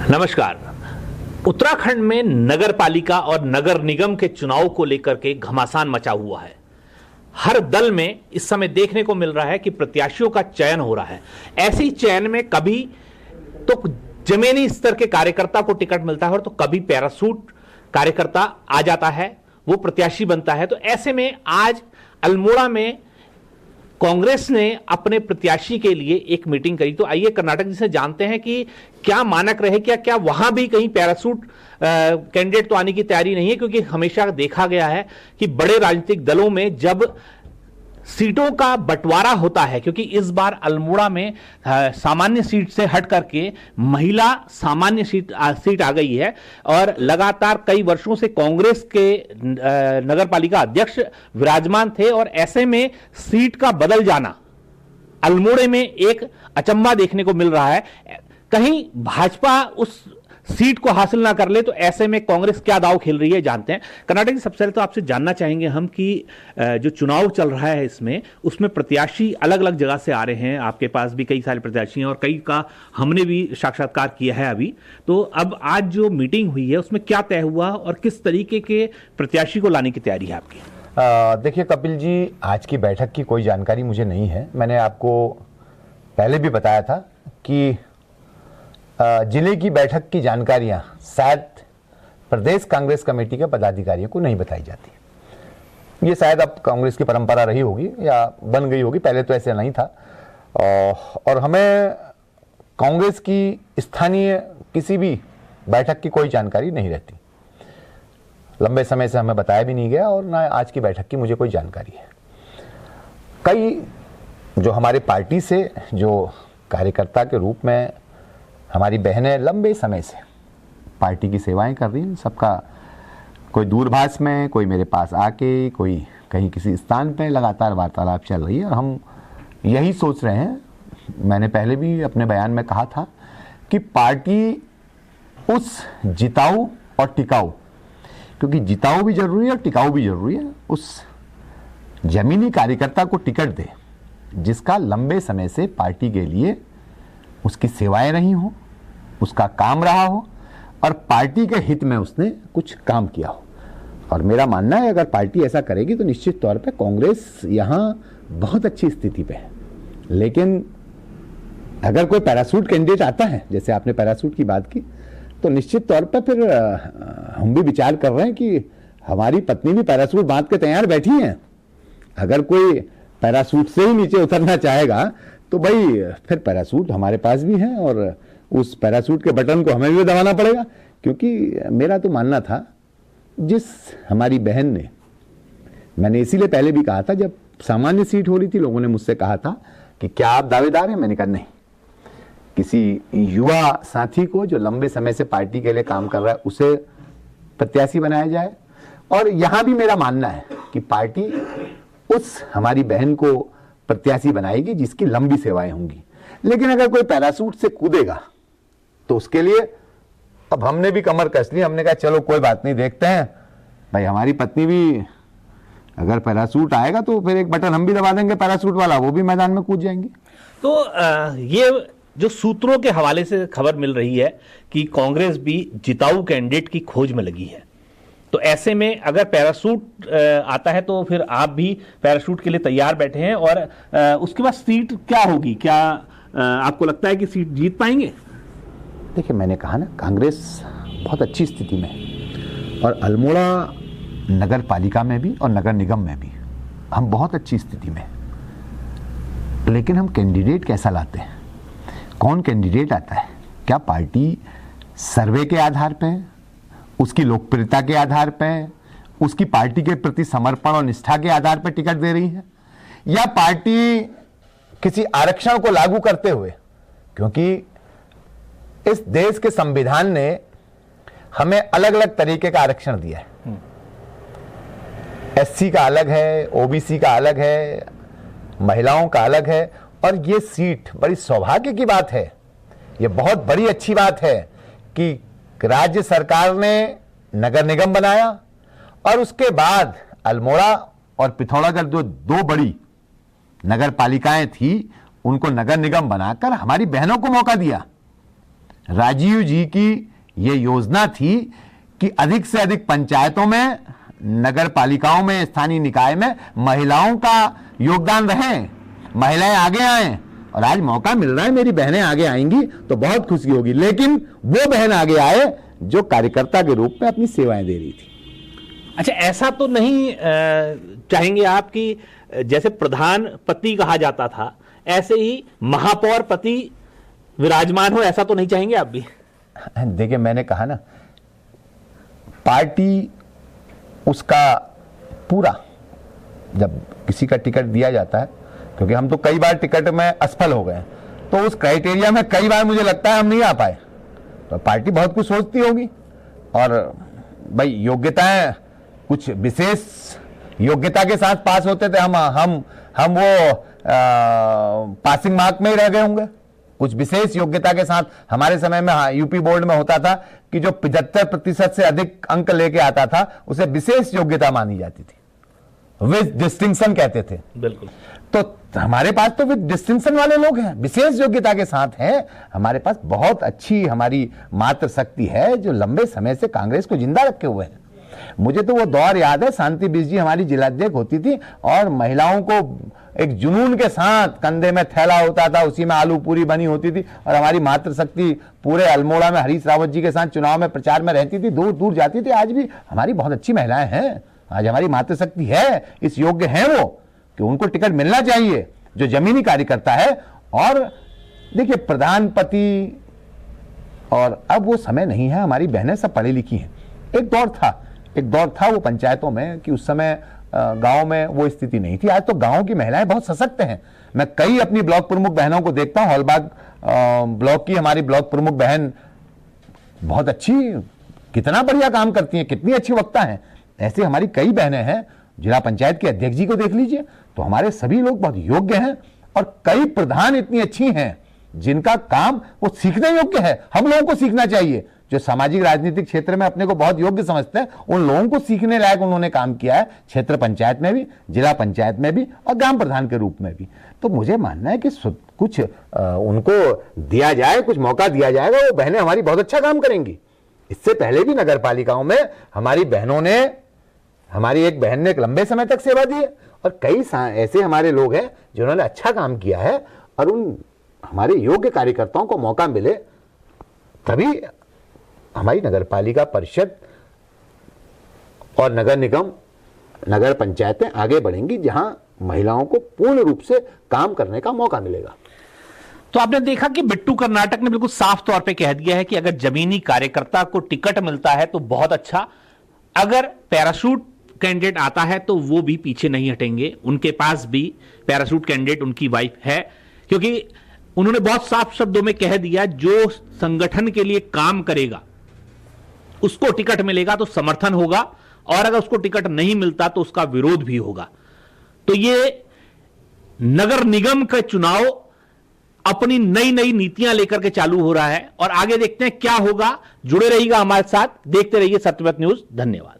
नमस्कार। उत्तराखंड में नगर पालिका और नगर निगम के चुनाव को लेकर के घमासान मचा हुआ है। हर दल में इस समय देखने को मिल रहा है कि प्रत्याशियों का चयन हो रहा है। ऐसे ही चयन में कभी तो जमीनी स्तर के कार्यकर्ता को टिकट मिलता है और तो कभी पैरासूट कार्यकर्ता आ जाता है, वो प्रत्याशी बनता है। तो ऐसे में आज अल्मोड़ा में कांग्रेस ने अपने प्रत्याशी के लिए एक मीटिंग करी। तो आइए कर्नाटक जी से जानते हैं कि क्या मानक रहे, क्या वहां भी कहीं पैरासूट कैंडिडेट तो आने की तैयारी नहीं है, क्योंकि हमेशा देखा गया है कि बड़े राजनीतिक दलों में जब सीटों का बंटवारा होता है, क्योंकि इस बार अल्मोड़ा में सामान्य सीट से हट करके महिला सामान्य सीट आ गई है और लगातार कई वर्षों से कांग्रेस के नगर पालिका अध्यक्ष विराजमान थे और ऐसे में सीट का बदल जाना अल्मोड़े में एक अचंभा देखने को मिल रहा है। कहीं भाजपा उस सीट को हासिल ना कर ले तो ऐसे में कांग्रेस क्या दांव खेल रही है, जानते हैं। कर्नाटक जी, सबसे पहले तो आपसे जानना चाहेंगे हम कि जो चुनाव चल रहा है इसमें उसमें प्रत्याशी अलग अलग जगह से आ रहे हैं। आपके पास भी कई सारे प्रत्याशी हैं और कई का हमने भी साक्षात्कार किया है अभी। तो अब आज जो मीटिंग हुई है उसमें क्या तय हुआ और किस तरीके के प्रत्याशी को लाने की तैयारी है आपकी? देखिए कपिल जी, आज की बैठक की कोई जानकारी मुझे नहीं है। मैंने आपको पहले भी बताया था कि जिले की बैठक की जानकारियां शायद प्रदेश कांग्रेस कमेटी के पदाधिकारियों को नहीं बताई जाती। ये शायद अब कांग्रेस की परंपरा रही होगी या बन गई होगी, पहले तो ऐसे नहीं था। और हमें कांग्रेस की स्थानीय किसी भी बैठक की कोई जानकारी नहीं रहती। लंबे समय से हमें बताया भी नहीं गया और ना आज की बैठक की मुझे कोई जानकारी है। कई जो हमारे पार्टी से जो कार्यकर्ता के रूप में हमारी बहनें लंबे समय से पार्टी की सेवाएं कर रही हैं, सबका कोई दूरभाष में, कोई मेरे पास आके, कोई कहीं किसी स्थान पे लगातार वार्तालाप चल रही है और हम यही सोच रहे हैं। मैंने पहले भी अपने बयान में कहा था कि पार्टी उस जिताऊ और टिकाऊ, क्योंकि जिताऊ भी जरूरी है और टिकाऊ भी जरूरी है, उस जमीनी कार्यकर्ता को टिकट दे जिसका लंबे समय से पार्टी के लिए उसकी सेवाएं रही हो, उसका काम रहा हो और पार्टी के हित में उसने कुछ काम किया हो। और मेरा मानना है अगर पार्टी ऐसा करेगी तो निश्चित तौर पे कांग्रेस यहाँ बहुत अच्छी स्थिति पे है। लेकिन अगर कोई पैरासूट कैंडिडेट आता है, जैसे आपने पैरासूट की बात की, तो निश्चित तौर पर फिर हम भी विचार कर रहे हैं कि हमारी पत्नी भी पैरासूट बांध के तैयार बैठी हैं। अगर कोई पैरासूट से ही नीचे उतरना चाहेगा तो भाई फिर पैरासूट हमारे पास भी है और उस पैरासूट के बटन को हमें भी दबाना पड़ेगा। क्योंकि मेरा तो मानना था, जिस हमारी बहन ने, मैंने इसीलिए पहले भी कहा था जब सामान्य सीट हो रही थी, लोगों ने मुझसे कहा था कि क्या आप दावेदार हैं? मैंने कहा नहीं, किसी युवा साथी को जो लंबे समय से पार्टी के लिए काम कर रहा है उसे प्रत्याशी बनाया जाए। और यहां भी मेरा मानना है कि पार्टी उस हमारी बहन को प्रत्याशी बनाएगी जिसकी लंबी सेवाएं होंगी। लेकिन अगर कोई पैरासूट से कूदेगा तो उसके लिए अब हमने भी कमर कस ली। हमने कहा चलो कोई बात नहीं, देखते हैं भाई, हमारी पत्नी भी अगर पैरासूट आएगा तो फिर एक बटन हम भी दबा देंगे पैरासूट वाला, वो भी मैदान में कूद जाएंगे। तो ये जो सूत्रों के हवाले से खबर मिल रही है कि कांग्रेस भी जिताऊ कैंडिडेट की खोज में लगी है। तो ऐसे में अगर पैरासूट आता है तो फिर आप भी पैरासूट के लिए तैयार बैठे हैं और उसके बाद सीट क्या होगी? क्या आपको लगता है कि सीट जीत पाएंगे? देखिए, मैंने कहा ना, कांग्रेस बहुत अच्छी स्थिति में है और अल्मोड़ा नगर पालिका में भी और नगर निगम में भी हम बहुत अच्छी स्थिति में हैं। लेकिन हम कैंडिडेट कैसा लाते हैं, कौन कैंडिडेट आता है? क्या पार्टी सर्वे के आधार पर, उसकी लोकप्रियता के आधार पर, उसकी पार्टी के प्रति समर्पण और निष्ठा के आधार पर टिकट दे रही है, या पार्टी किसी आरक्षण को लागू करते हुए? क्योंकि इस देश के संविधान ने हमें अलग अलग तरीके का आरक्षण दिया है। एससी का अलग है, ओबीसी का अलग है, महिलाओं का अलग है। और ये सीट बड़ी सौभाग्य की बात है, ये बहुत बड़ी अच्छी बात है कि राज्य सरकार ने नगर निगम बनाया और उसके बाद अल्मोड़ा और पिथौरागढ़ जो दो बड़ी नगर पालिकाएं थी उनको नगर निगम बनाकर हमारी बहनों को मौका दिया। राजीव जी की ये योजना थी कि अधिक से अधिक पंचायतों में, नगर पालिकाओं में, स्थानीय निकाय में महिलाओं का योगदान रहे, महिलाएं आगे आए। और आज मौका मिल रहा है, मेरी बहनें आगे आएंगी तो बहुत खुशी होगी। लेकिन वो बहन आगे आए जो कार्यकर्ता के रूप में अपनी सेवाएं दे रही थी। अच्छा, ऐसा तो नहीं चाहेंगे आप कि जैसे प्रधान पति कहा जाता था, ऐसे ही महापौर पति विराजमान हो, ऐसा तो नहीं चाहेंगे आप भी? देखिए, मैंने कहा ना, पार्टी उसका पूरा, जब किसी का टिकट दिया जाता है, क्योंकि हम तो कई बार टिकट में असफल हो गए, तो उस क्राइटेरिया में कई बार मुझे लगता है हम नहीं आ पाए, तो पार्टी बहुत कुछ सोचती होगी। और भाई योग्यताएं, कुछ विशेष योग्यता के साथ पास होते थे, हम वो पासिंग मार्क में ही रह गए होंगे। कुछ विशेष योग्यता के साथ हमारे समय में यूपी बोर्ड में होता था कि जो 75% से अधिक अंक लेके आता था उसे विशेष योग्यता मानी जाती थी, विद डिस्टिंक्शन कहते थे। बिल्कुल। तो हमारे पास तो विद डिस्टिंक्शन वाले लोग हैं, विशेष योग्यता के साथ हैं। हमारे पास बहुत अच्छी हमारी मातृशक्ति है जो लंबे समय से कांग्रेस को जिंदा रखे हुए हैं। मुझे तो वो दौर याद है, शांति बीज जी हमारी जिलाध्यक्ष होती थी और महिलाओं को एक जुनून के साथ कंधे में थैला होता था, उसी में आलू पूरी बनी होती थी, और हमारी मातृशक्ति पूरे अल्मोड़ा में हरीश रावत जी के साथ चुनाव में प्रचार में रहती थी, दूर दूर जाती थी। आज भी हमारी बहुत अच्छी महिलाएं हैं, आज हमारी मातृशक्ति है, इस योग्य है वो कि उनको टिकट मिलना चाहिए जो जमीनी कार्यकर्ता है। और देखिए, प्रधानपति, और अब वो समय नहीं है, हमारी बहनें सब पढ़ी लिखी हैं। एक दौर था वो पंचायतों में कि उस समय गांव में वो स्थिति नहीं थी। आज तो गांव की महिलाएं बहुत सशक्त हैं। मैं कई अपनी ब्लॉक प्रमुख बहनों को देखता हूं, हॉलबाग ब्लॉक की हमारी ब्लॉक प्रमुख बहन बहुत अच्छी, कितना बढ़िया काम करती हैं, कितनी अच्छी वक्ता हैं। ऐसे हमारी कई बहनें हैं। जिला पंचायत के अध्यक्ष जी को देख लीजिए, तो हमारे सभी लोग बहुत योग्य हैं। और कई प्रधान इतनी अच्छी हैं जिनका काम वो सीखने योग्य है। हम लोगों को सीखना चाहिए, जो सामाजिक राजनीतिक क्षेत्र में अपने को बहुत योग्य समझते हैं, उन लोगों को सीखने लायक उन्होंने काम किया है, क्षेत्र पंचायत में भी, जिला पंचायत में भी और ग्राम प्रधान के रूप में भी। तो मुझे मानना है कि कुछ उनको दिया जाए, कुछ मौका दिया जाएगा, वो बहनें हमारी बहुत अच्छा काम करेंगी। इससे पहले भी नगर पालिकाओं में हमारी बहनों ने, हमारी एक बहन ने एक लंबे समय तक सेवा दी है, और कई ऐसे हमारे लोग हैं जिन्होंने अच्छा काम किया है। और उन हमारे योग्य कार्यकर्ताओं को मौका मिले तभी हमारी नगर पालिका परिषद और नगर निगम, नगर पंचायतें आगे बढ़ेंगी, जहां महिलाओं को पूर्ण रूप से काम करने का मौका मिलेगा। तो आपने देखा कि बिट्टू कर्नाटक ने बिल्कुल साफ तौर पे कह दिया है कि अगर जमीनी कार्यकर्ता को टिकट मिलता है तो बहुत अच्छा, अगर पैराशूट कैंडिडेट आता है तो वो भी पीछे नहीं हटेंगे। उनके पास भी पैराशूट कैंडिडेट उनकी वाइफ है, क्योंकि उन्होंने बहुत साफ शब्दों में कह दिया जो संगठन के लिए काम करेगा उसको टिकट मिलेगा तो समर्थन होगा, और अगर उसको टिकट नहीं मिलता तो उसका विरोध भी होगा। तो ये नगर निगम का चुनाव अपनी नई नई नीतियां लेकर के चालू हो रहा है, और आगे देखते हैं क्या होगा। जुड़े रहिएगा हमारे साथ, देखते रहिए सत्यव्रत न्यूज। धन्यवाद।